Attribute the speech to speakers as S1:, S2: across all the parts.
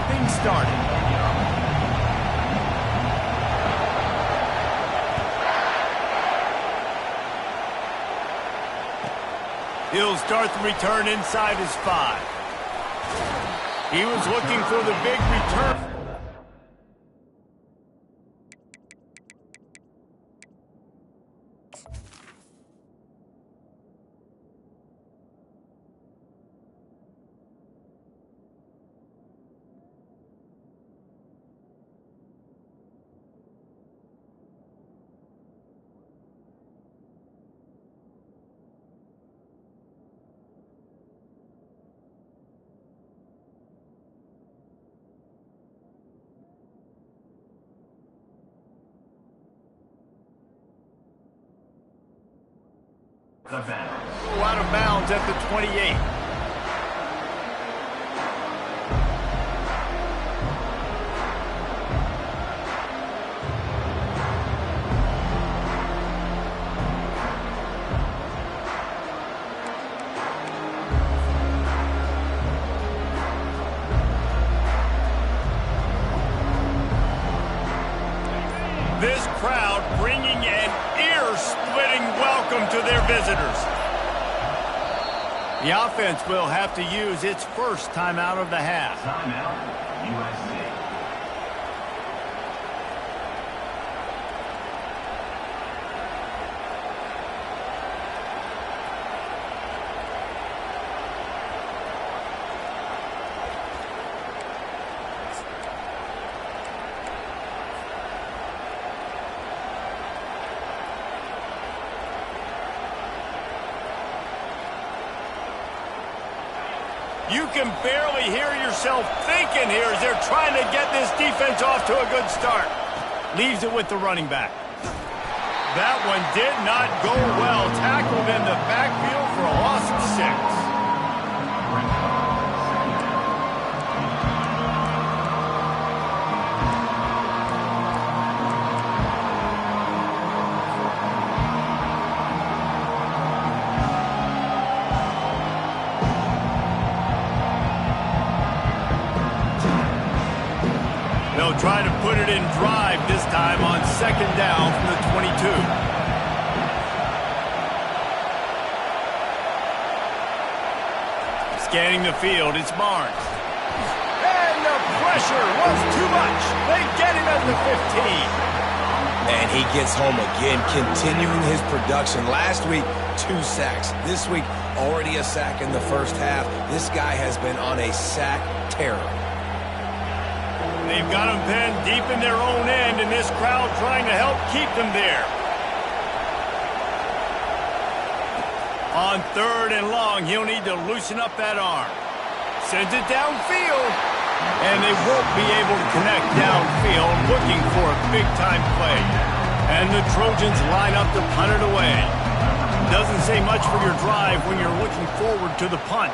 S1: things started. He'll start the return inside his 5. He was looking for the big return. Out of bounds at the 28. This crowd bringing an ear-splitting welcome to their visitors. The offense will have to use its first timeout of the half.
S2: Timeout, USC.
S1: You can barely hear yourself thinking here as they're trying to get this defense off to a good start. Leaves it with the running back. That one did not go well. Tackled in the backfield for a loss of 6. They'll try to put it in drive this time on 2nd down from the 22. Scanning the field, it's Barnes. And the pressure was too much. They get him at the 15.
S3: And he gets home again, continuing his production. Last week, 2 sacks. This week, already a sack in the first half. This guy has been on a sack terror.
S1: They've got them pinned deep in their own end, and this crowd trying to help keep them there. On 3rd and long, he'll need to loosen up that arm. Sends it downfield, and they won't be able to connect downfield, looking for a big-time play. And the Trojans line up to punt it away. Doesn't say much for your drive when you're looking forward to the punt.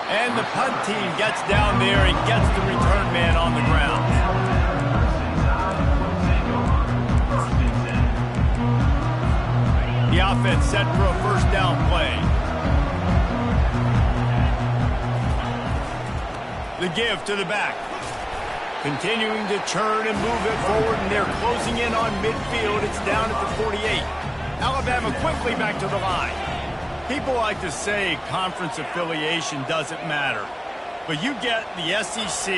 S1: And the punt team gets down there and gets the return man on the ground. The offense set for a 1st down play. The give to the back. Continuing to churn and move it forward, and they're closing in on midfield. It's down at the 48. Alabama quickly back to the line. People like to say conference affiliation doesn't matter. But you get the SEC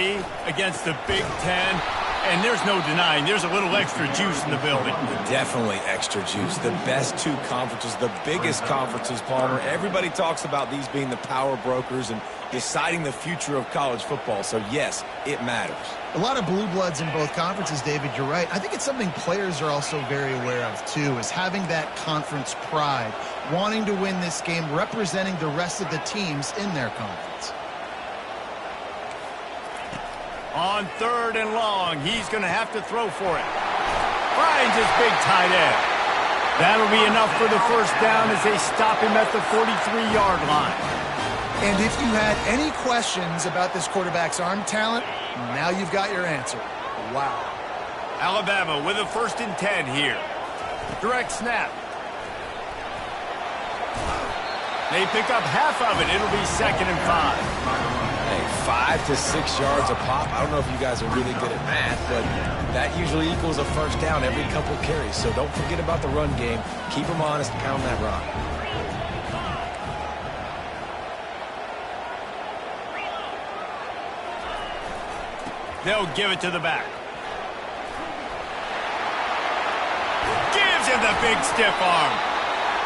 S1: against the Big Ten, and there's no denying there's a little extra juice in the building.
S3: Definitely extra juice. The best 2 conferences, the biggest conferences, Palmer. Everybody talks about these being the power brokers and deciding the future of college football. So, yes, it matters.
S4: A lot of blue bloods in both conferences, David. You're right. I think it's something players are also very aware of, too, is having that conference pride, wanting to win this game, representing the rest of the teams in their conference.
S1: On 3rd and long, he's going to have to throw for it. Finds his big tight end. That'll be enough for the 1st down as they stop him at the 43-yard line.
S4: And if you had any questions about this quarterback's arm talent, now you've got your answer. Wow.
S1: Alabama with a 1st and 10 here. Direct snap. They pick up half of it. It'll be 2nd and 5.
S3: Hey, 5 to 6 yards a pop. I don't know if you guys are really good at math, but that usually equals a first down every couple carries. So don't forget about the run game. Keep them honest, pound that rock.
S1: They'll give it to the back. Gives him the big stiff arm.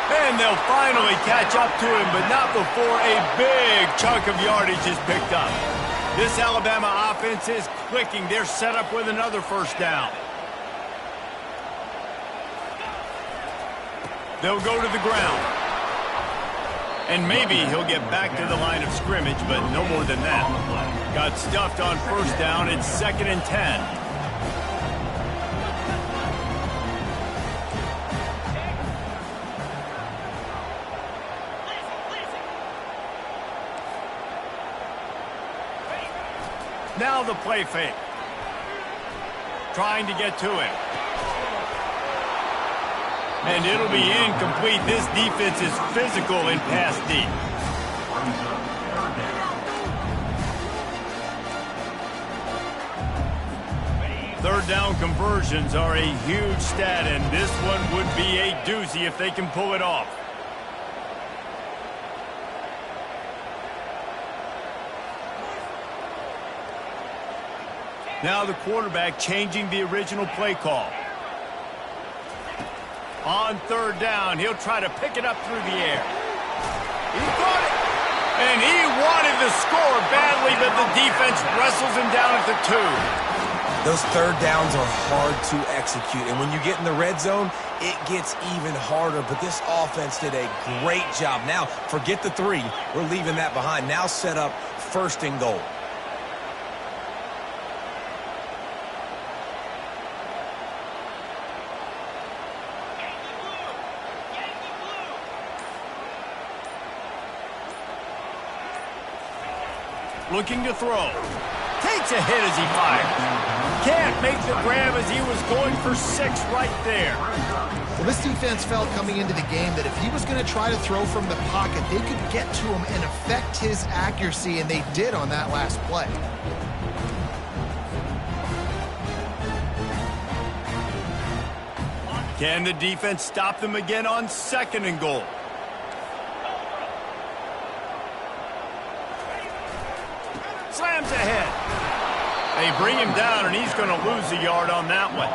S1: And they'll finally catch up to him, but not before a big chunk of yardage is picked up. This Alabama offense is clicking. They're set up with another first down. They'll go to the ground. And maybe he'll get back to the line of scrimmage, but no more than that. Got stuffed on first down. It's 2nd and 10. Now the play fake. Trying to get to him. And it'll be incomplete. This defense is physical in pass deep. Third down conversions are a huge stat, and this one would be a doozy if they can pull it off. Now the quarterback changing the original play call. On third down, he'll try to pick it up through the air. He got it. And he wanted to score badly, but the defense wrestles him down at the 2.
S3: Those third downs are hard to execute. And when you get in the red zone, it gets even harder. But this offense did a great job. Now, forget the 3. We're leaving that behind. Now set up 1st and goal.
S1: Looking to throw. Takes a hit as he fires. Can't make the grab as he was going for 6 right there.
S4: Well, this defense felt coming into the game that if he was going to try to throw from the pocket, they could get to him and affect his accuracy, and they did on that last play.
S1: Can the defense stop them again on 2nd and goal? Slams ahead. They bring him down, and he's going to lose a yard on that one.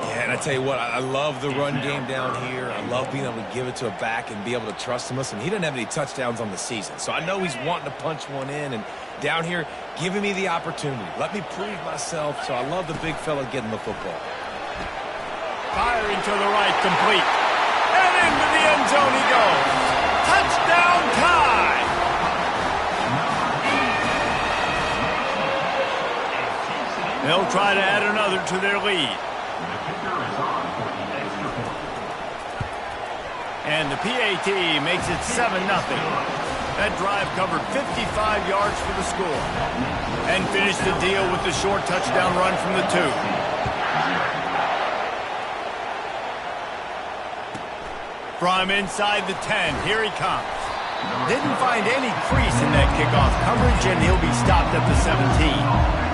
S3: Yeah, and I tell you what, I love the run game down here. I love being able to give it to a back and be able to trust him. Listen, he doesn't have any touchdowns on the season, so I know he's wanting to punch one in. And down here, giving me the opportunity. Let me prove myself, so I love the big fella getting the football.
S1: Firing to the right, complete. And into the end zone he goes. Touchdown tie! They'll try to add another to their lead. And the PAT makes it 7-0. That drive covered 55 yards for the score. And finished the deal with the short touchdown run from the 2. From inside the 10, here he comes. Didn't find any crease in that kickoff coverage, and he'll be stopped at the 17.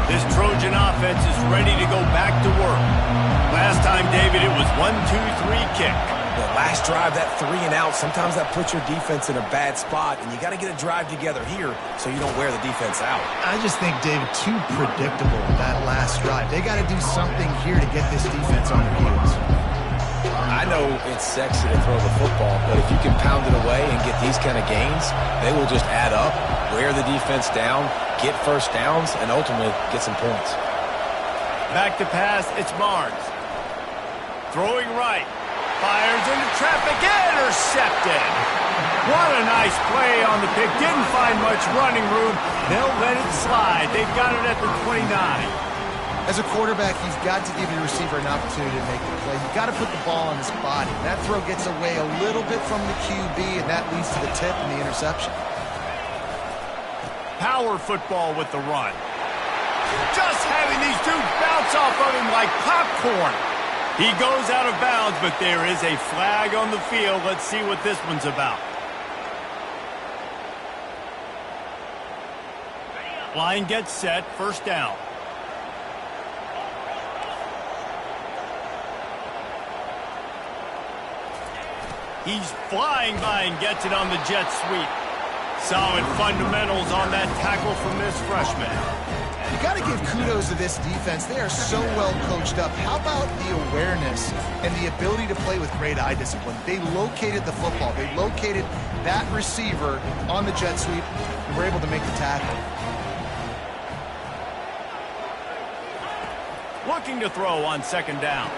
S1: This Trojan offense is ready to go back to work. Last time, David, it was 1-2-3 kick.
S3: The last drive, that 3 and out, sometimes that puts your defense in a bad spot, and you got to get a drive together here so you don't wear the defense out.
S4: I just think, David, too predictable that last drive. They got to do something here to get this defense on their heels.
S3: I know it's sexy to throw the football, but if you can pound it away and get these kind of gains, they will just add up, wear the defense down, get first downs, and ultimately get some points.
S1: Back to pass, it's Barnes. Throwing right. Fires into traffic, intercepted. What a nice play on the pick. Didn't find much running room. They'll let it slide. They've got it at the 29.
S4: As a quarterback, you've got to give your receiver an opportunity to make the play. You've got to put the ball on his body. That throw gets away a little bit from the QB, and that leads to the tip and the interception.
S1: Power football with the run. Just having these dudes bounce off of him like popcorn. He goes out of bounds, but there is a flag on the field. Let's see what this one's about. Line gets set, first down. He's flying by and gets it on the jet sweep. Solid fundamentals on that tackle from this freshman.
S4: You got to give kudos to this defense. They are so well coached up. How about the awareness and the ability to play with great eye discipline? They located the football. They located that receiver on the jet sweep and were able to make the tackle.
S1: Looking to throw on second down.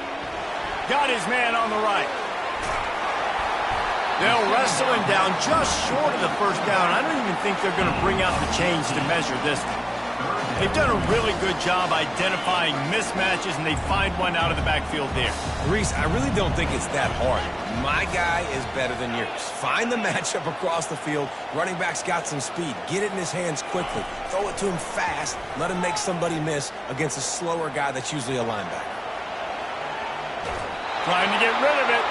S1: Got his man on the right. They'll wrestle him down just short of the first down. I don't even think they're going to bring out the chains to measure this one. They've done a really good job identifying mismatches, and they find one out of the backfield there.
S3: Reese, I really don't think it's that hard. My guy is better than yours. Find the matchup across the field. Running back's got some speed. Get it in his hands quickly. Throw it to him fast. Let him make somebody miss against a slower guy that's usually a linebacker.
S1: Trying to get rid of it.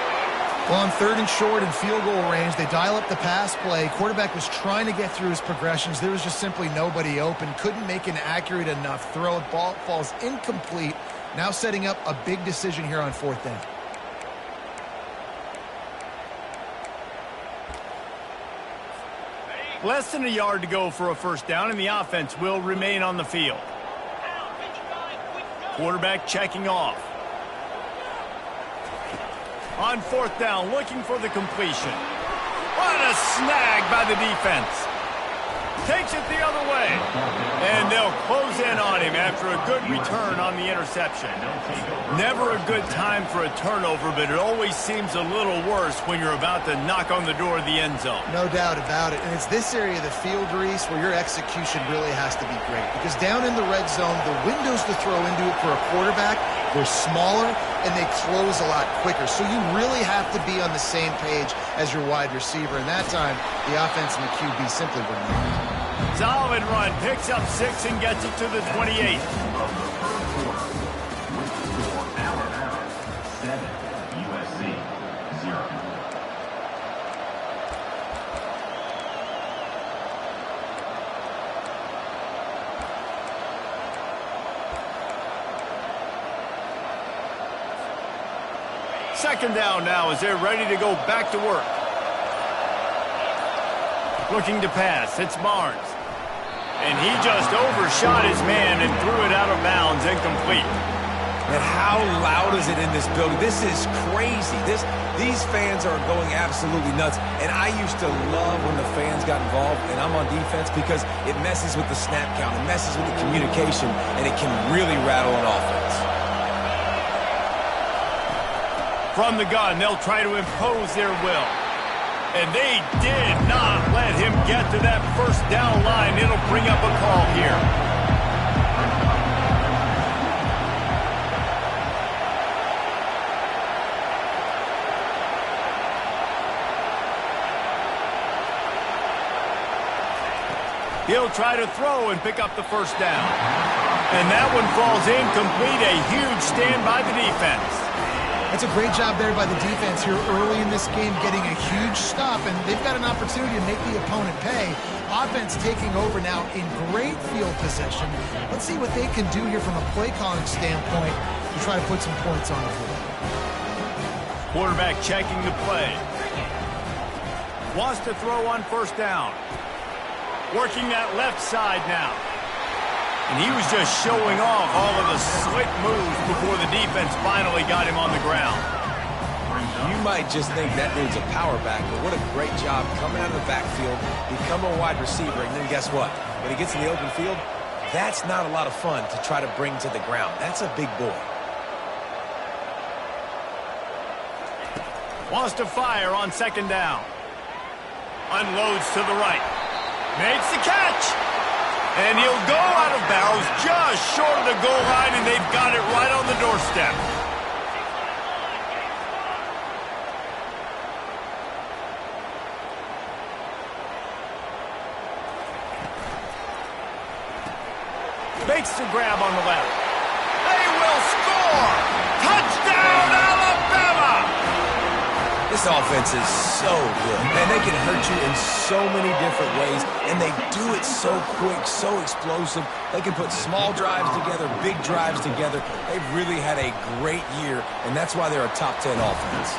S4: Well, on third and short and field goal range, they dial up the pass play. Quarterback was trying to get through his progressions. There was just simply nobody open. Couldn't make an accurate enough throw. Ball falls incomplete. Now setting up a big decision here on fourth down.
S1: Less than a yard to go for a first down, and the offense will remain on the field. Quarterback checking off. On fourth down, looking for the completion. What a snag by the defense. Takes it the other way. And they'll close in on him after a good return on the interception. Never a good time for a turnover, but it always seems a little worse when you're about to knock on the door of the end zone.
S4: No doubt about it. And it's this area of the field, Reese, where your execution really has to be great. Because down in the red zone, the windows to throw into it for a quarterback, they're smaller and they close a lot quicker. So you really have to be on the same page as your wide receiver. And that time, the offense and the QB simply were not.
S1: Solid run, picks up 6 and gets it to the 28.
S2: Alabama 7, USC 0.
S1: Second down now as they're ready to go back to work. Looking to pass, it's Barnes. And he just overshot his man and threw it out of bounds, incomplete.
S3: And how loud is it in this building? This is crazy. These fans are going absolutely nuts. And I used to love when the fans got involved, and I'm on defense, because it messes with the snap count, it messes with the communication, and it can really rattle an offense.
S1: From the gun, they'll try to impose their will. And they did not let him get to that first down line. It'll bring up a call here. He'll try to throw and pick up the first down. And that one falls incomplete. A huge stand by the defense.
S4: That's a great job there by the defense here early in this game, getting a huge stop, and they've got an opportunity to make the opponent pay. Offense taking over now in great field possession. Let's see what they can do here from a play calling standpoint to try to put some points on the board.
S1: Quarterback checking the play. Wants to throw on first down. Working that left side now. And he was just showing off all of the slick moves before the defense finally got him on the ground.
S3: You might just think that dude's a power back, but what a great job coming out of the backfield, become a wide receiver, and then guess what? When he gets in the open field, that's not a lot of fun to try to bring to the ground. That's a big boy.
S1: Wants to fire on second down. Unloads to the right. Makes the catch. And he'll go out of bounds just short of the goal line, and they've got it right on the doorstep. Makes the grab on the left. They will score! Touchdown,
S3: This offense is so good. Man, they can hurt you in so many different ways, and they do it so quick, so explosive. They can put small drives together, big drives together. They've really had a great year, and that's why they're a top 10 offense.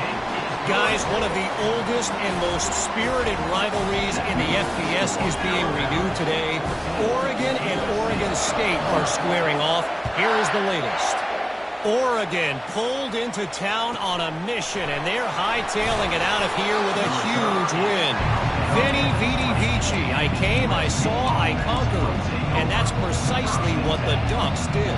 S5: Guys, one of the oldest and most spirited rivalries in the FBS is being renewed today. Oregon and Oregon State are squaring off. Here is the latest. Oregon pulled into town on a mission, and they're hightailing it out of here with a huge win. Veni, Vidi, Vici. I came, I saw, I conquered. And that's precisely what the Ducks did.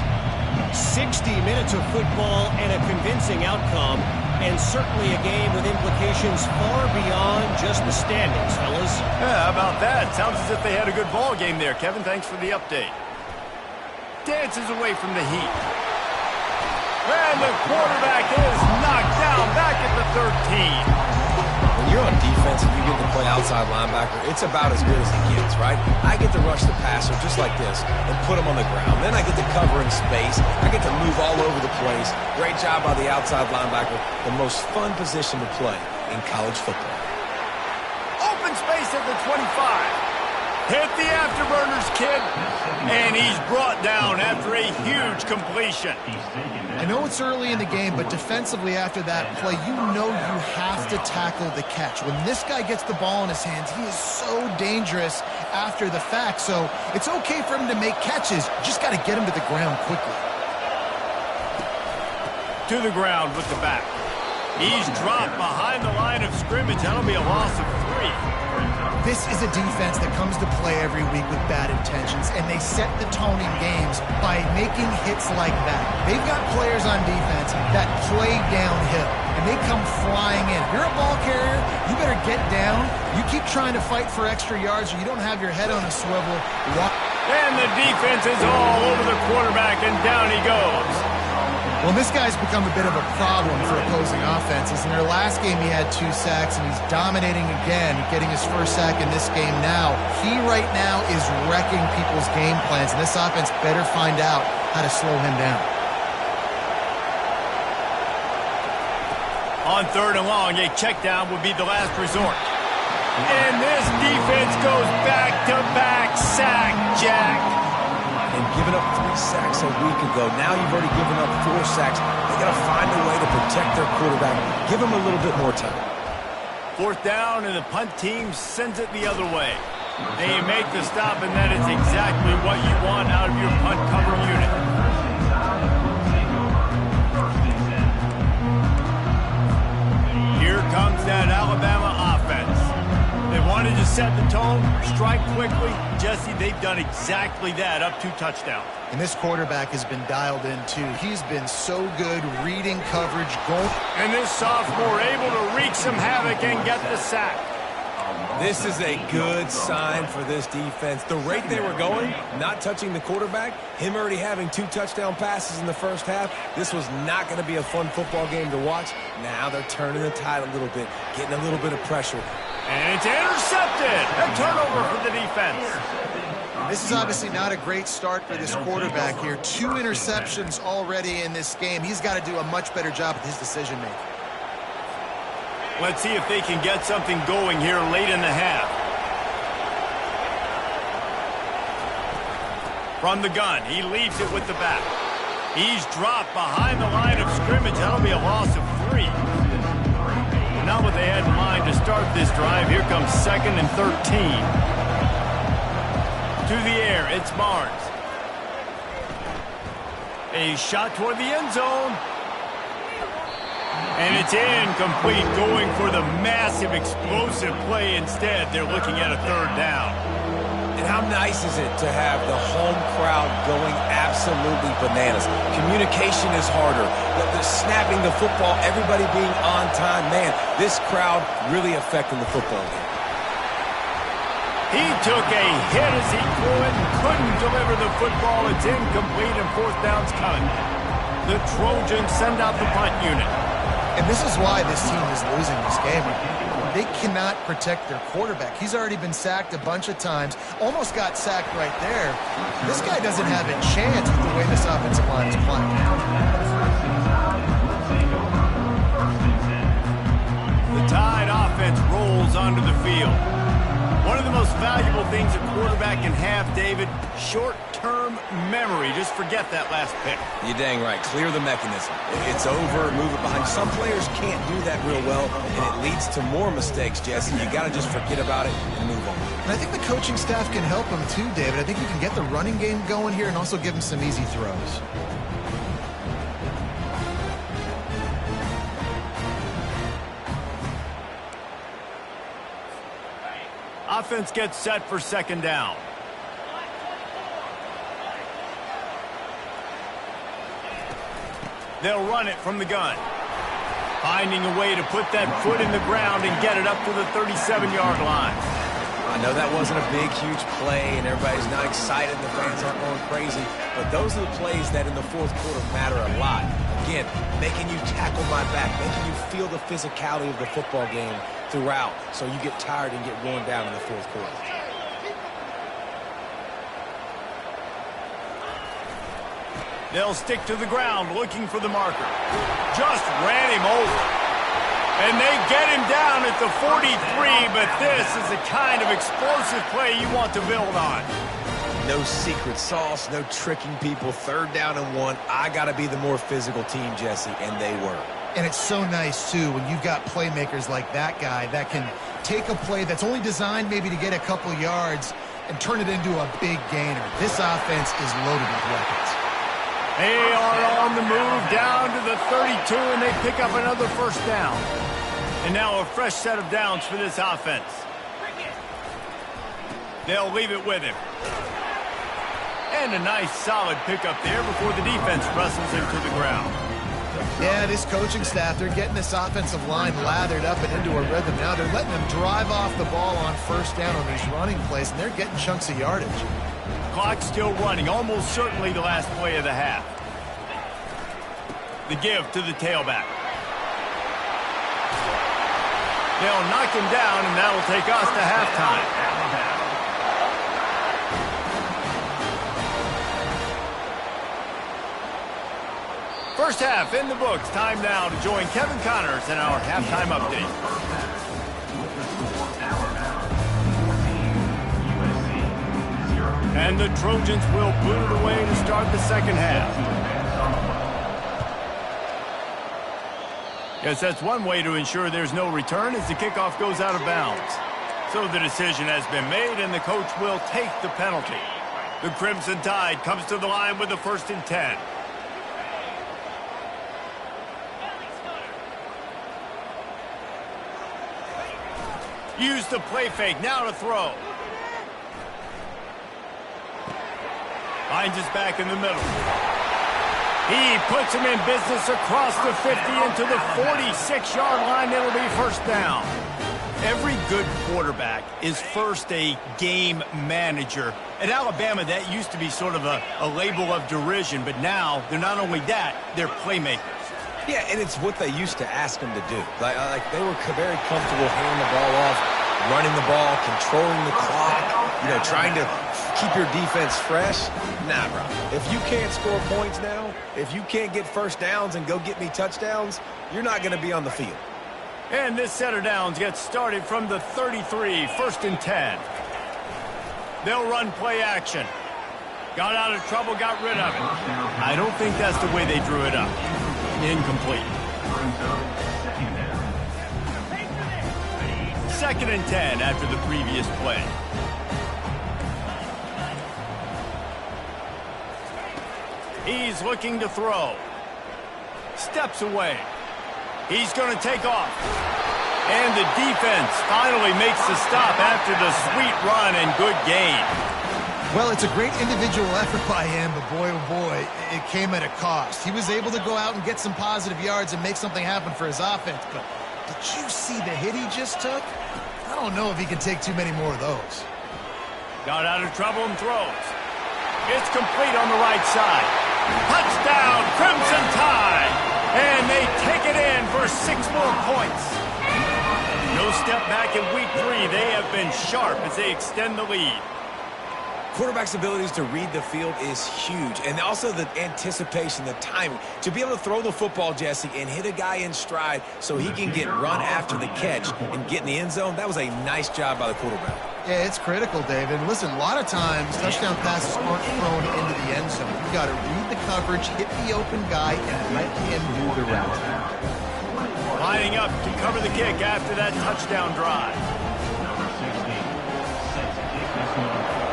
S5: 60 minutes of football and a convincing outcome, and certainly a game with implications far beyond just the standings, fellas.
S1: Yeah, how about that? Sounds as if they had a good ball game there. Kevin, thanks for the update. Dances away from the heat. And the quarterback is knocked down back at the 13.
S3: When you're on defense and you get to play outside linebacker, it's about as good as it gets, right? I get to rush the passer just like this and put him on the ground. Then I get to cover in space. I get to move all over the place. Great job by the outside linebacker. The most fun position to play in college football.
S1: Open space at the 25. Hit the afterburners, kid. And he's brought down after a huge completion.
S4: I know it's early in the game, but defensively after that play, you know you have to tackle the catch. When this guy gets the ball in his hands, he is so dangerous after the fact. So it's okay for him to make catches. You just got to get him to the ground quickly.
S1: To the ground with the back. He's dropped behind the line of scrimmage. That'll be a loss of 3.
S4: This is a defense that comes to play every week with bad intentions, and they set the tone in games by making hits like that. They've got players on defense that play downhill, and they come flying in. If you're a ball carrier, you better get down. You keep trying to fight for extra yards, or you don't have your head on a swivel.
S1: And the defense is all over the quarterback, and down he goes.
S4: Well, this guy's become a bit of a problem for opposing offenses. In their last game, he had 2 sacks, and he's dominating again, getting his first sack in this game now. He right now is wrecking people's game plans, and this offense better find out how to slow him down.
S1: On 3rd and long, a check down would be the last resort. And this defense goes back-to-back sack, Jack.
S3: And giving up 3 sacks a week ago. Now you've already given up 4 sacks. They got to find a way to protect their quarterback. Give him a little bit more time.
S1: 4th down, and the punt team sends it the other way. They make the stop, and that is exactly what you want out of your punt cover unit. Here comes that Alabama offense. They wanted to set the tone, strike quickly. Jesse, they've done exactly that, up 2 touchdowns.
S4: And this quarterback has been dialed in, too. He's been so good reading coverage, going.
S1: And this sophomore able to wreak some havoc and get the sack.
S3: This is a good sign for this defense. The rate they were going, not touching the quarterback, him already having 2 touchdown passes in the first half, this was not going to be a fun football game to watch. Now they're turning the tide a little bit, getting a little bit of pressure.
S1: And it's intercepted. A turnover for the defense.
S4: This is obviously not a great start for this quarterback here. 2 interceptions already in this game. He's got to do a much better job with his decision-making.
S1: Let's see if they can get something going here late in the half. From the gun, he leaves it with the back. He's dropped behind the line of scrimmage. That'll be a loss of 3. Not what they had in mind to start this drive. Here comes 2nd and 13. To the air, it's Barnes. A shot toward the end zone. And it's incomplete, going for the massive explosive play instead. They're looking at a 3rd down.
S3: And how nice is it to have the home crowd going absolutely bananas? Communication is harder. The snapping the football, everybody being on time. Man, this crowd really affecting the football game.
S1: He took a hit as he threw it and couldn't deliver the football. It's incomplete and 4th down's coming. The Trojans send out the punt unit.
S4: And this is why this team is losing this game. They cannot protect their quarterback. He's already been sacked a bunch of times. Almost got sacked right there. This guy doesn't have a chance with the way this offensive line is playing.
S1: The offense rolls onto the field. One of the most valuable things a quarterback can have, David, short-term memory. Just forget that last pick.
S3: You're dang right. Clear the mechanism. It's over, move it behind. Some players can't do that real well, and it leads to more mistakes, Jesse. You got to just forget about it and move on.
S4: And I think the coaching staff can help him too, David. I think you can get the running game going here and also give him some easy throws.
S1: Offense gets set for second down. They'll run it from the gun. Finding a way to put that foot in the ground and get it up to the 37-yard line.
S3: I know that wasn't a big, huge play, and everybody's not excited, the fans aren't going crazy, but those are the plays that in the fourth quarter matter a lot. Again, making you tackle my back, making you feel the physicality of the football game throughout, so you get tired and get worn down in the fourth quarter.
S1: They'll stick to the ground looking for the marker. Just ran him over. And they get him down at the 43, but this is the kind of explosive play you want to build on.
S3: No secret sauce, no tricking people. Third down and 1. I got to be the more physical team, Jesse, and they were.
S4: And it's so nice, too, when you've got playmakers like that guy that can take a play that's only designed maybe to get a couple yards and turn it into a big gainer. This offense is loaded with weapons.
S1: They are on the move down to the 32, and they pick up another first down. And now a fresh set of downs for this offense. They'll leave it with him. And a nice solid pickup there before the defense wrestles him to the ground.
S4: Yeah, this coaching staff, they're getting this offensive line lathered up and into a rhythm now. They're letting them drive off the ball on first down on these running plays, and they're getting chunks of yardage.
S1: Clock still running, almost certainly the last play of the half. The give to the tailback. They'll knock him down, and that'll take us to halftime. First half in the books. Time now to join Kevin Connors in our halftime update. And the Trojans will boot it away to start the second half. Yes, that's one way to ensure there's no return as the kickoff goes out of bounds. So the decision has been made, and the coach will take the penalty. The Crimson Tide comes to the line with the 1st and 10. Use the play fake, now to throw. Finds his back in the middle. He puts him in business across the 50 into the 46-yard line. It'll be first down. Every good quarterback is first a game manager. At Alabama, that used to be sort of a label of derision, but now they're not only that, they're playmakers.
S3: Yeah, and it's what they used to ask them to do. Like they were very comfortable handing the ball off, running the ball, controlling the clock, trying to keep your defense fresh. Nah, bro. If you can't score points now, if you can't get first downs and go get me touchdowns, you're not going to be on the field.
S1: And this set of downs gets started from the 33, 1st and 10. They'll run play action. Got out of trouble, got rid of it. I don't think that's the way they drew it up. Incomplete. 2nd and 10 after the previous play. He's looking to throw. Steps away. He's going to take off. And the defense finally makes the stop after the sweet run and good gain.
S4: Well, it's a great individual effort by him, but boy, oh boy, it came at a cost. He was able to go out and get some positive yards and make something happen for his offense, but did you see the hit he just took? I don't know if he can take too many more of those.
S1: Got out of trouble and throws. It's complete on the right side. Touchdown, Crimson Tide! And they take it in for 6 more points. No step back in week 3. They have been sharp as they extend the lead.
S3: quarterback's abilities to read the field is huge. And also the anticipation, the timing. To be able to throw the football, Jesse, and hit a guy in stride so he can get run after the catch and get in the end zone, that was a nice job by the quarterback.
S4: Yeah, it's critical, David. Listen, a lot of times touchdown passes aren't thrown into the end zone. You got to read the coverage, hit the open guy, and let him do the rest.
S1: Lining up to cover the kick after that touchdown drive.
S2: Number 16, set to kick this one.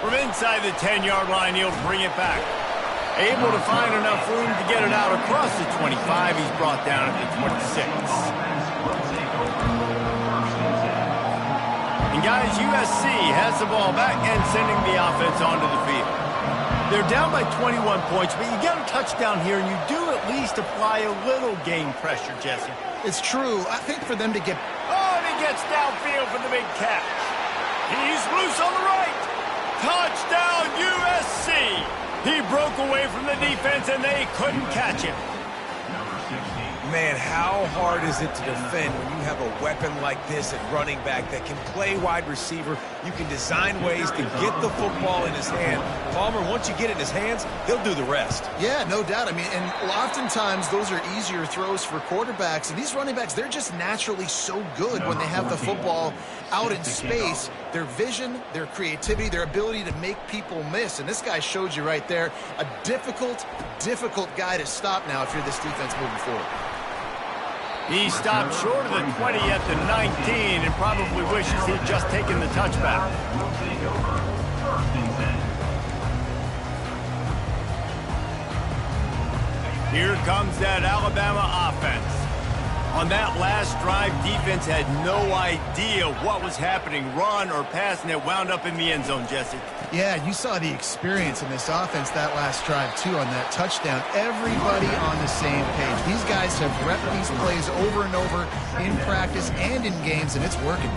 S1: From inside the 10-yard line, he'll bring it back. Able to find enough room to get it out across the 25. He's brought down at the 26. And guys, USC has the ball back and sending the offense onto the field. They're down by 21 points, but you get a touchdown here, and you do at least apply a little game pressure, Jesse.
S4: It's true. I think for them to get...
S1: Oh, and he gets downfield for the big catch. He's loose on the right. Touchdown, USC. He broke away from the defense, and they couldn't catch him.
S2: Number 16.
S3: Man, how hard is it to defend when you have a weapon like this at running back that can play wide receiver? You can design ways to get the football in his hand. Palmer, once you get it in his hands, he'll do the rest.
S4: Yeah, no doubt. I mean, and oftentimes those are easier throws for quarterbacks. And these running backs, they're just naturally so good when they have the football out in space. Their vision, their creativity, their ability to make people miss. And this guy showed you right there, a difficult guy to stop now if you're this defense moving forward.
S1: He stopped short of the 20 at the 19 and probably wishes he'd just taken the touchback.
S2: Will take over. First and 10.
S1: Here comes that Alabama offense. On that last drive, defense had no idea what was happening, run or pass, and it wound up in the end zone, Jesse.
S4: Yeah, you saw the experience in this offense that last drive, too, on that touchdown. Everybody on the same page. These guys have repped these plays over and over in practice and in games, and it's working.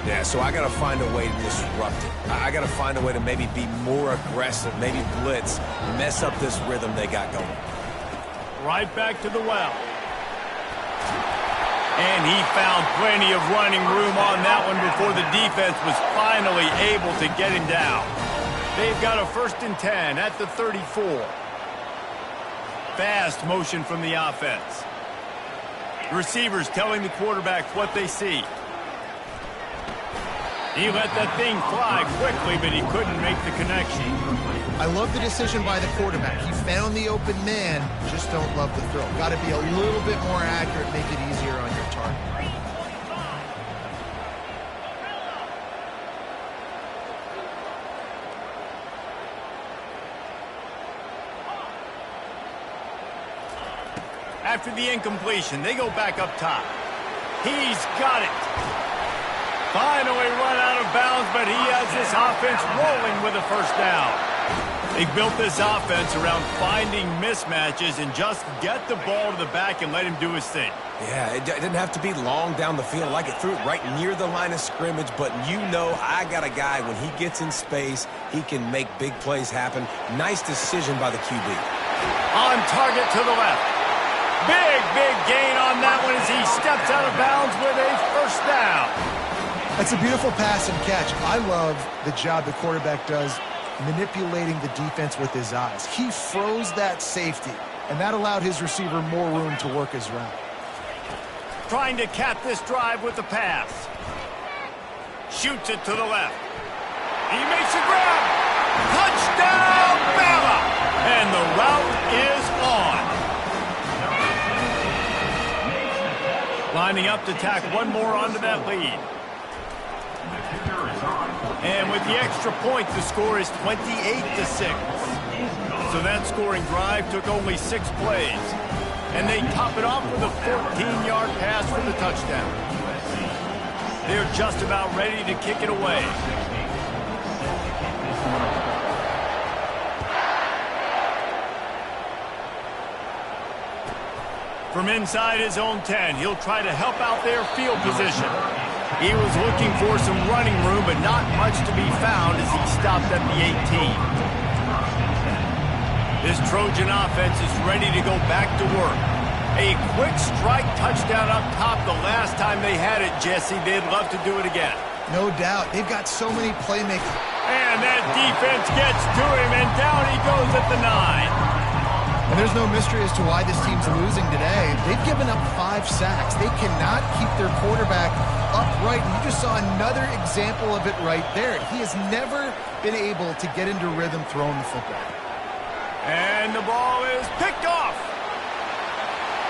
S3: Yeah, so I got to find a way to disrupt it. I got to find a way to maybe be more aggressive, maybe blitz, mess up this rhythm they got going.
S1: Right back to the well. And he found plenty of running room on that one before the defense was finally able to get him down. They've got a 1st and 10 at the 34. Fast motion from the offense. Receivers telling the quarterback what they see. He let that thing fly quickly, but he couldn't make the connection.
S4: I love the decision by the quarterback. He found the open man, just don't love the throw. Got to be a little bit more accurate, make it easier on your target.
S1: After the incompletion, they go back up top. He's got it. Finally run out of bounds, but he has this offense rolling with a 1st down. They built this offense around finding mismatches and just get the ball to the back and let him do his thing.
S3: Yeah, it didn't have to be long down the field. Like it threw it right near the line of scrimmage, but you know I got a guy, when he gets in space, he can make big plays happen. Nice decision by the QB.
S1: On target to the left. Big gain on that one as he steps out of bounds with a 1st down.
S4: That's a beautiful pass and catch. I love the job the quarterback does manipulating the defense with his eyes. He froze that safety, and that allowed his receiver more room to work his route.
S1: Trying to cap this drive with the pass. Shoots it to the left. He makes a grab. Touchdown, Bama! And the route is on. Lining up to tack one more onto that lead. And with the extra point, the score is 28-6. So that scoring drive took only 6 plays. And they top it off with a 14-yard pass for the touchdown. They're just about ready to kick it away. From inside his own 10, he'll try to help out their field position. He was looking for some running room, but not much to be found as he stopped at the 18. This Trojan offense is ready to go back to work. A quick strike touchdown up top the last time they had it, Jesse. They'd love to do it again.
S4: No doubt. They've got so many playmakers.
S1: And that defense gets to him, and down he goes at the 9.
S4: And there's no mystery as to why this team's losing today. They've given up 5 sacks. They cannot keep their quarterback upright. And you just saw another example of it right there. He has never been able to get into rhythm throwing the football.
S1: And the ball is picked off.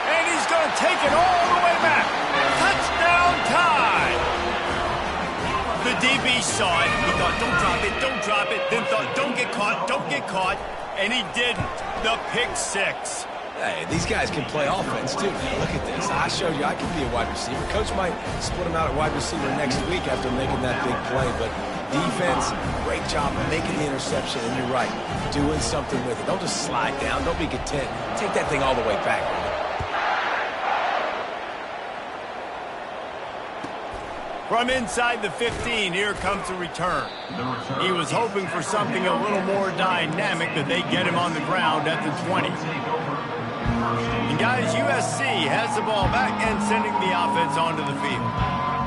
S1: And he's going to take it all the way back. Touchdown time. The DB saw it. He thought, don't drop it, don't drop it. Then thought, don't get caught, don't get caught. And he didn't. The pick 6.
S3: Hey, these guys can play offense, too, man. Look at this. I showed you I can be a wide receiver. Coach might split him out at wide receiver next week after making that big play. But defense, great job of making the interception. And you're right, doing something with it. Don't just slide down. Don't be content. Take that thing all the way back.
S1: From inside the 15, here comes the return. He was hoping for something a little more dynamic, but they get him on the ground at the 20. And guys, USC has the ball back and sending the offense onto the field.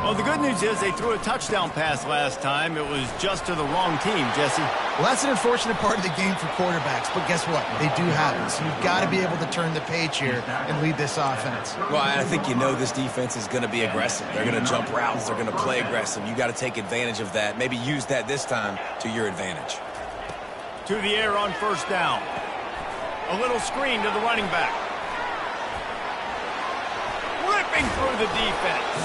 S1: Well, the good news is they threw a touchdown pass last time. It was just to the wrong team, Jesse.
S4: Well, that's an unfortunate part of the game for quarterbacks, but guess what? They do happen, so you've got to be able to turn the page here and lead this offense.
S3: Well, I think you know this defense is going to be aggressive. They're going to jump routes. They're going to play aggressive. You got to take advantage of that. Maybe use that this time to your advantage.
S1: To the air on first down. A little screen to the running back. Ripping through the defense.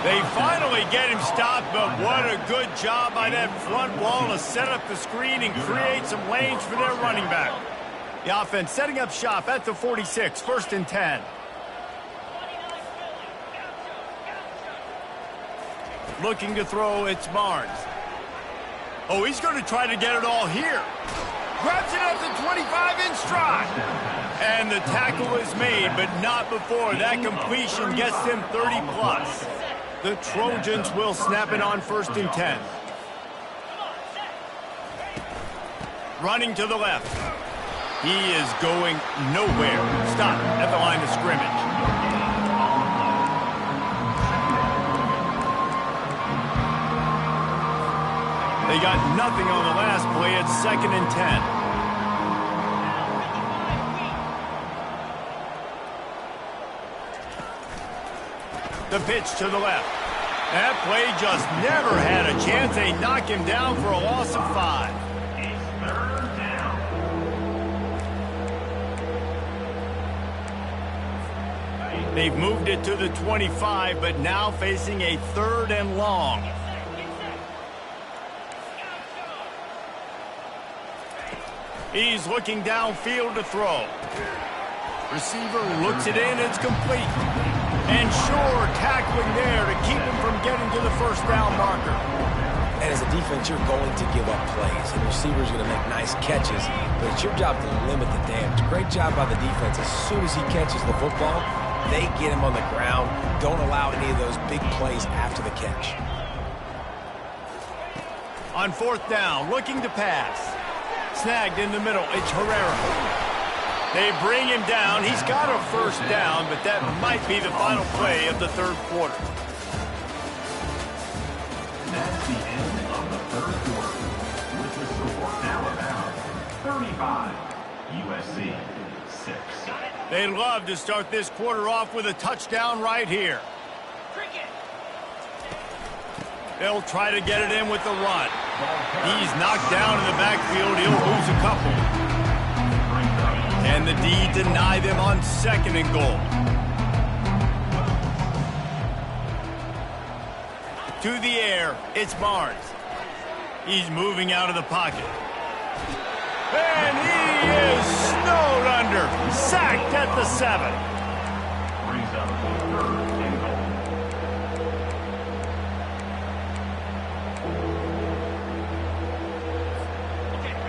S1: They finally get him stopped, but what a good job by that front wall to set up the screen and create some lanes for their running back. The offense setting up shop at the 46, 1st and 10. Looking to throw, it's Barnes. Oh, he's going to try to get it all here. Grabs it at the 25 in stride. And the tackle is made, but not before that completion gets them 30+. The Trojans will snap it on 1st and 10. Running to the left. He is going nowhere. Stop at the line of scrimmage. They got nothing on the last play. It's 2nd and 10. The pitch to the left. That play just never had a chance. They knock him down for a loss of 5. They've moved it to the 25, but now facing a 3rd and long. He's looking downfield to throw. Receiver looks it in. It's complete. And sure, tackling there to keep him from getting to the 1st down marker.
S3: And as a defense, you're going to give up plays. And receivers are going to make nice catches, but it's your job to limit the damage. Great job by the defense. As soon as he catches the football, they get him on the ground. Don't allow any of those big plays after the catch.
S1: On 4th down, looking to pass. Snagged in the middle. It's Herrera. They bring him down. He's got a 1st down, but that might be the final play of the 3rd quarter.
S2: That's the end of the 3rd quarter. With the score Alabama 35, USC 6.
S1: They'd love to start this quarter off with a touchdown right here. They'll try to get it in with the run. He's knocked down in the backfield. He'll lose a couple. And the D deny them on 2nd and goal. To the air, it's Barnes. He's moving out of the pocket. And he is snowed under. Sacked at the 7.
S2: Brings up 3rd and goal.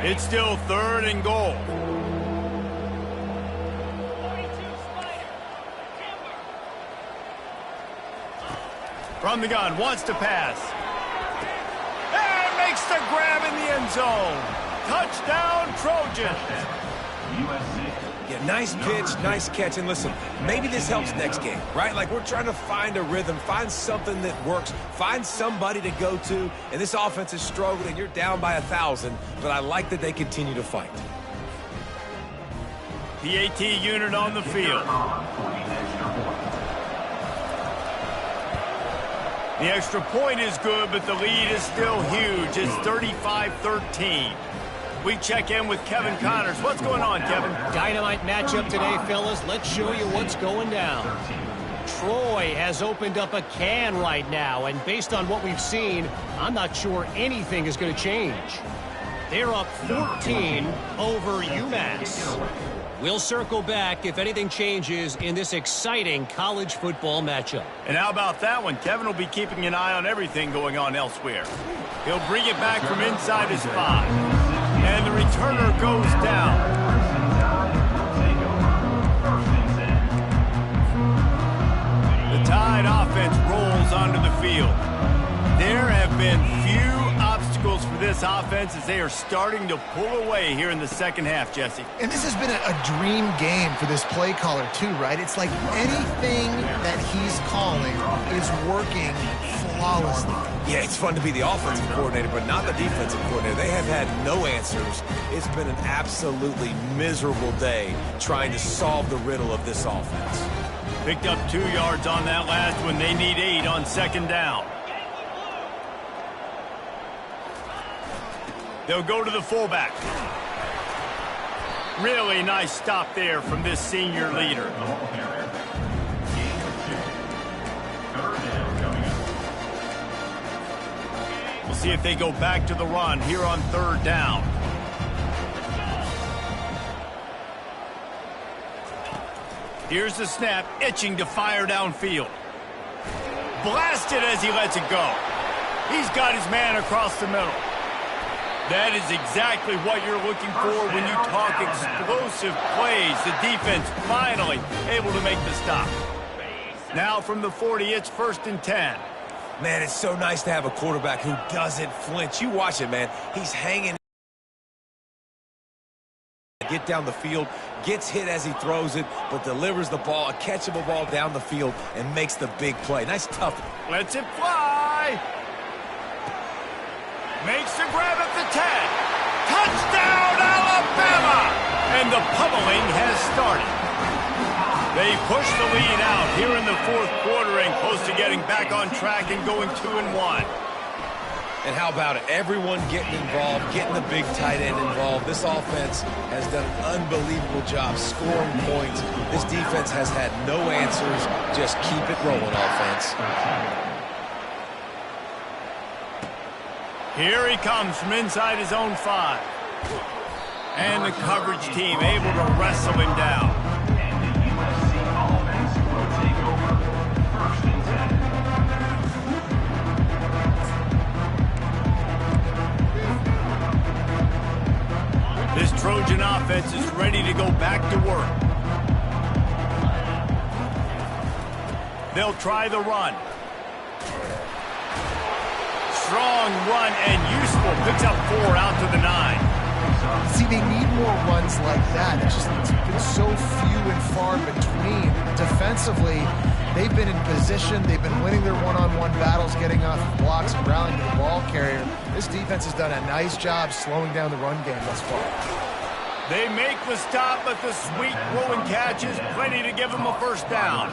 S1: It's still 3rd and goal. From the gun, wants to pass. And makes the grab in the end zone. Touchdown, Trojans.
S2: USC.
S3: Yeah, nice pitch, nice catch. And listen, maybe this helps next game, right? Like we're trying to find a rhythm, find something that works, find somebody to go to. And this offense is struggling. You're down by 1,000, but I like that they continue to fight.
S1: PAT unit on the field. The extra point is good, but the lead is still huge. It's 35-13. We check in with Kevin Connors. What's going on, Kevin?
S5: Dynamite matchup today, fellas. Let's show you what's going down. Troy has opened up a can right now, and based on what we've seen, I'm not sure anything is going to change. They're up 14 over UMass. We'll circle back if anything changes in this exciting college football matchup.
S1: And how about that one? Kevin will be keeping an eye on everything going on elsewhere. He'll bring it back from inside his 5. And the returner goes down. The Tide offense rolls onto the field. There have been few obstacles for this offense as they are starting to pull away here in the second half, Jesse.
S4: And this has been a dream game for this play caller too, right? It's like anything that he's calling is working flawlessly.
S3: Yeah, it's fun to be the offensive coordinator, but not the defensive coordinator. They have had no answers. It's been an absolutely miserable day trying to solve the riddle of this offense.
S1: Picked up 2 yards on that last one. They need 8 on second down. They'll go to the fullback. Really nice stop there from this senior leader. We'll see if they go back to the run here on third down. Here's the snap, itching to fire downfield. Blasted as he lets it go. He's got his man across the middle. That is exactly what you're looking for when you talk explosive plays. The defense finally able to make the stop. Now from the 40, it's 1st and 10.
S3: Man, it's so nice to have a quarterback who doesn't flinch. You watch it, man. He's hanging. Get down the field, gets hit as he throws it, but delivers the ball, a catchable ball down the field, and makes the big play. Nice tough.
S1: Lets it fly. Makes the grab at the 10. Touchdown, Alabama! And the pummeling has started. They push the lead out here in the 4th quarter and close to getting back on track and going 2-1.
S3: And how about it? Everyone getting involved, getting the big tight end involved. This offense has done an unbelievable job scoring points. This defense has had no answers. Just keep it rolling, offense.
S1: Here he comes from inside his own 5. And the coverage team able to wrestle him down.
S2: And the USC offense will take over 1st and 10.
S1: This Trojan offense is ready to go back to work. They'll try the run. Strong run and useful. Picks up 4 out to the 9.
S4: See, they need more runs like that. It's been so few and far between. Defensively, they've been in position. They've been winning their one-on-one battles, getting off blocks and rallying to the ball carrier. This defense has done a nice job slowing down the run game thus far.
S1: They make the stop, but the sweet throw and catch is plenty to give them a 1st down.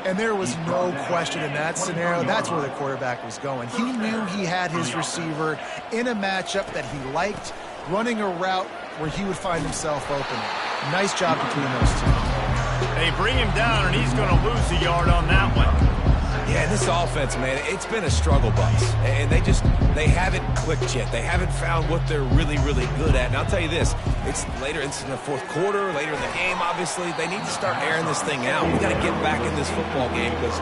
S4: And there was no question in that scenario. That's where the quarterback was going. He knew he had his receiver in a matchup that he liked, running a route where he would find himself open. Nice job between those two.
S1: They bring him down, and he's going to lose a yard on that one.
S3: Yeah, this offense, man, it's been a struggle bus. And they haven't clicked yet. They haven't found what they're really, really good at. And I'll tell you this, it's later into the 4th quarter, later in the game, obviously. They need to start airing this thing out. We got to get back in this football game because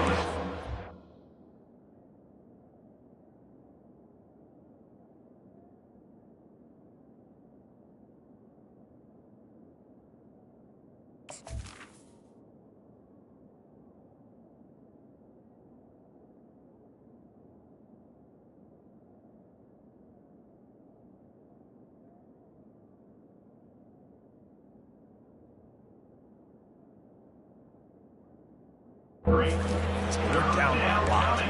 S3: They're down a lot.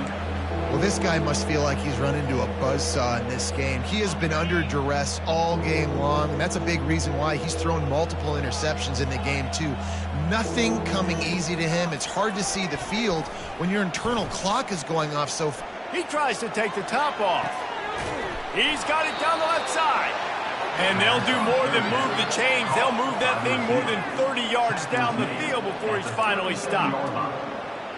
S4: Well, this guy must feel like he's run into a buzzsaw in this game. He has been under duress all game long, and that's a big reason why he's thrown multiple interceptions in the game, too. Nothing coming easy to him. It's hard to see the field when your internal clock is going off so fast.
S1: He tries to take the top off. He's got it down the left side. And they'll do more than move the chains. They'll move that thing more than 30 yards down the field before he's finally stopped.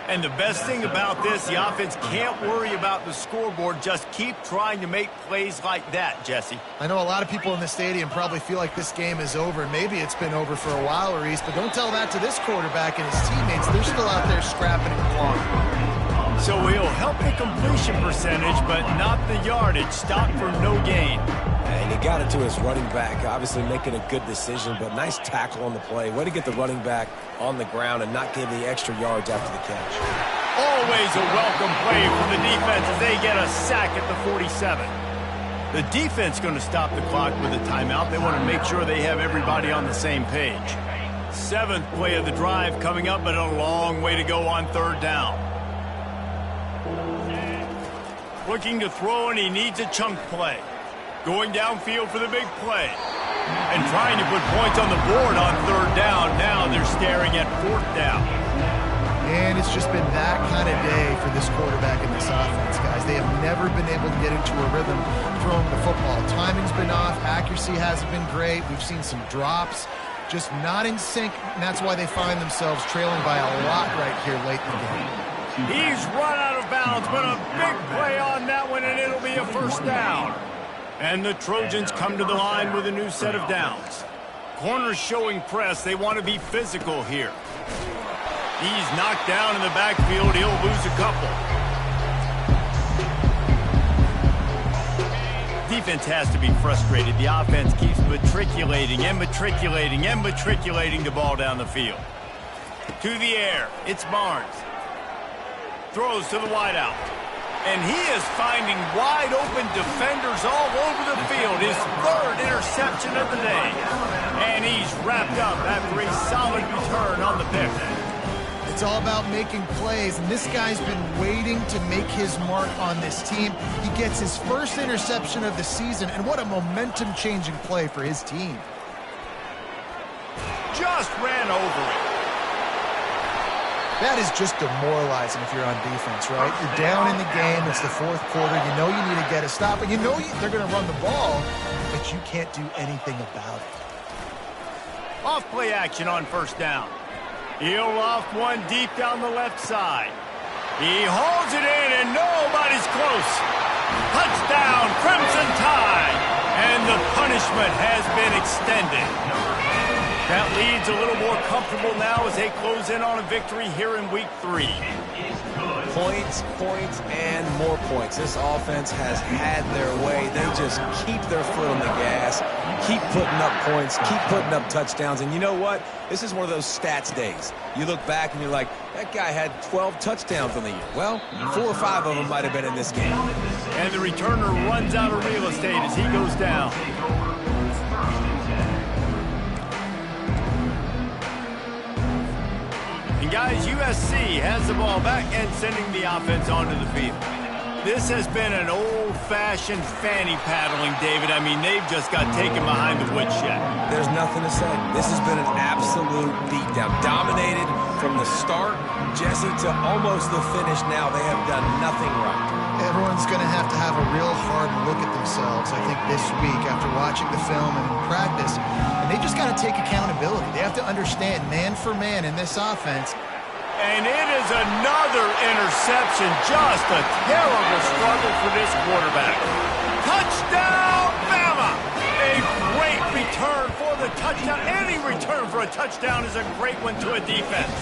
S1: And the best thing about this, the offense can't worry about the scoreboard. Just keep trying to make plays like that, Jesse.
S4: I know a lot of people in the stadium probably feel like this game is over. Maybe it's been over for a while, Reese, but don't tell that to this quarterback and his teammates. They're still out there scrapping and clawing.
S1: So he'll help the completion percentage, but not the yardage. Stop for no gain.
S3: And he got it to his running back, obviously making a good decision, but nice tackle on the play. Way to get the running back on the ground and not give the extra yards after the catch.
S1: Always a welcome play from the defense as they get a sack at the 47. The defense going to stop the clock with a timeout. They want to make sure they have everybody on the same page. 7th play of the drive coming up, but a long way to go on 3rd down. Looking to throw, and he needs a chunk play. Going downfield for the big play. And trying to put points on the board on 3rd down. Now they're staring at 4th down.
S4: And it's just been that kind of day for this quarterback and this offense, guys. They have never been able to get into a rhythm throwing the football. Timing's been off. Accuracy hasn't been great. We've seen some drops. Just not in sync, and that's why they find themselves trailing by a lot right here late in the game.
S1: He's run out of bounds, but a big play on that one, and it'll be a 1st down. And the Trojans come to the line with a new set of downs. Corners showing press. They want to be physical here. He's knocked down in the backfield. He'll lose a couple. Defense has to be frustrated. The offense keeps matriculating the ball down the field. To the air. It's Barnes. Throws to the wideout. And he is finding wide-open defenders all over the field. His 3rd interception of the day. And he's wrapped up after a solid return on the pick.
S4: It's all about making plays, and this guy's been waiting to make his mark on this team. He gets his 1st interception of the season, and what a momentum-changing play for his team.
S1: Just ran over it.
S4: That is just demoralizing if you're on defense, right? You're down in the game. It's the 4th quarter. You know you need to get a stop, and you know they're going to run the ball, but you can't do anything about it.
S1: Off play action on 1st down. He'll loft one deep down the left side. He hauls it in, and nobody's close. Touchdown, Crimson Tide, and the punishment has been extended. That lead's a little more comfortable now as they close in on a victory here in Week 3.
S3: Points, and more points. This offense has had their way. They just keep their foot on the gas, keep putting up points, keep putting up touchdowns. And you know what? This is one of those stats days. You look back and you're like, that guy had 12 touchdowns on the year. Well, 4 or 5 of them might have been in this game.
S1: And the returner runs out of real estate as he goes down. And guys, USC has the ball back and sending the offense onto the field. This has been an old-fashioned fanny paddling, David. I mean, they've just got taken behind the woodshed.
S3: There's nothing to say. This has been an absolute beatdown. Dominated from the start, Jesse, to almost the finish now. They have done nothing right.
S4: Everyone's going to have a real hard look at themselves, I think, this week after watching the film and in practice. And they just got to take accountability. They have to understand man for man in this offense.
S1: And it is another interception. Just a terrible struggle for this quarterback. Touchdown, Bama! A great return for the touchdown. Any return for a touchdown is a great one to a defense.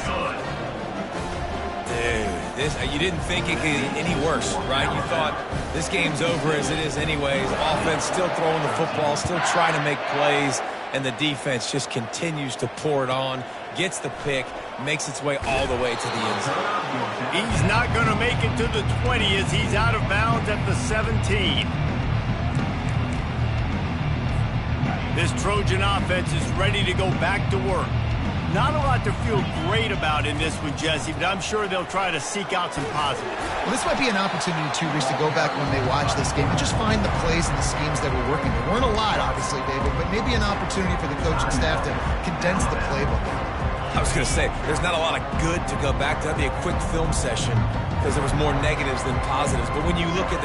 S3: Dude, you didn't think it could get any worse, right? You thought this game's over as it is anyways. Offense still throwing the football, still trying to make plays, and the defense just continues to pour it on, gets the pick, makes its way all the way to the end zone.
S1: He's not going to make it to the 20 as he's out of bounds at the 17. This Trojan offense is ready to go back to work. Not a lot to feel great about in this one, Jesse, but I'm sure they'll try to seek out some positives.
S4: Well, this might be an opportunity, too, Reese, to go back when they watch this game and just find the plays and the schemes that were working. There weren't a lot, obviously, David, but maybe an opportunity for the coaching staff to condense the playbook.
S3: I was going to say, there's not a lot of good to go back to. That'd be a quick film session because there was more negatives than positives. But when you look at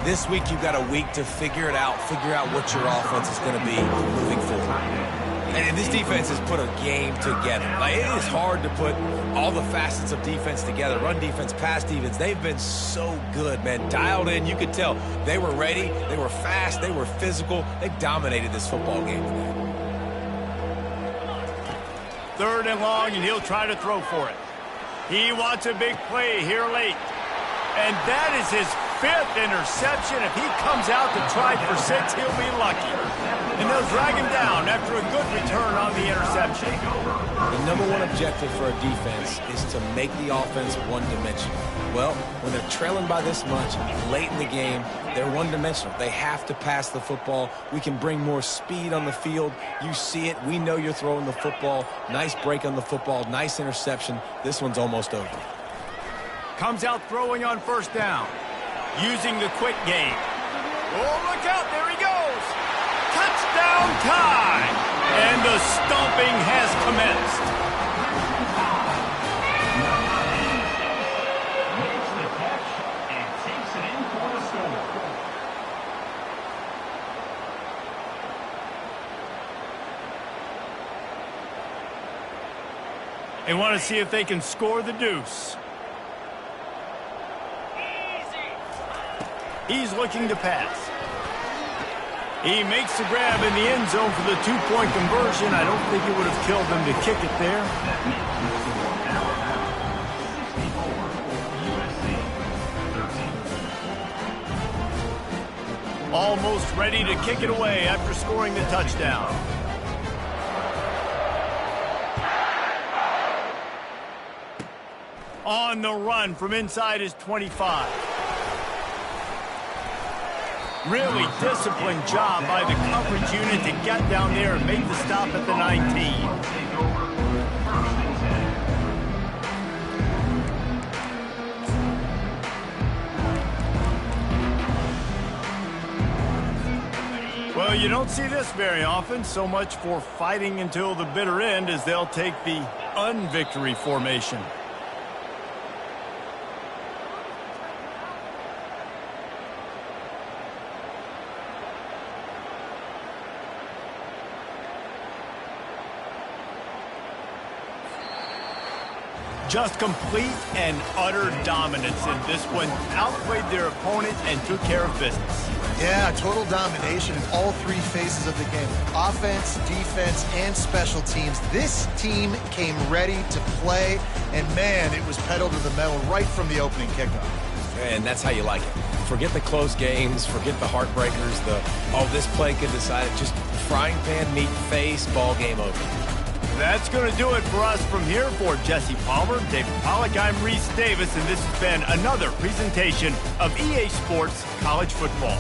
S3: this week you've got a week to figure it out, figure out what your offense is going to be moving forward. And this defense has put a game together. Like, it is hard to put all the facets of defense together. Run defense, pass defense. They've been so good, man. Dialed in. You could tell they were ready. They were fast. They were physical. They dominated this football game today.
S1: 3rd and long, and he'll try to throw for it. He wants a big play here late. And that is his 5th interception. If he comes out to try for 6, he'll be lucky. And they'll drag him down after a good return on the interception.
S3: The #1 objective for a defense is to make the offense one-dimensional. Well, when they're trailing by this much, late in the game, they're one-dimensional. They have to pass the football. We can bring more speed on the field. You see it. We know you're throwing the football. Nice break on the football. Nice interception. This one's almost over.
S1: Comes out throwing on 1st down. Using the quick game. Oh, look out. There he goes. Touchdown time. And the stomping has commenced.
S2: Makes the catch and takes it in for the score.
S1: They want to see if they can score the deuce. He's looking to pass. He makes the grab in the end zone for the 2-point conversion. I don't think it would have killed them to kick it there. Almost ready to kick it away after scoring the touchdown. On the run from inside his 25. Really disciplined job by the coverage unit to get down there and make the stop at the 19. Well, you don't see this very often. So much for fighting until the bitter end as they'll take the unvictory formation. Just complete and utter dominance in this one. Outplayed their opponent and took care of business.
S4: Yeah, total domination in all 3 phases of the game. Offense, defense, and special teams. This team came ready to play, and man, it was pedal to the metal right from the opening kickoff.
S3: And that's how you like it. Forget the close games, forget the heartbreakers, this play could decide it. Just frying pan meet face, ball game over.
S1: That's going to do it for us from here. For Jesse Palmer, David Pollack, I'm Reese Davis, and this has been another presentation of EA Sports College Football.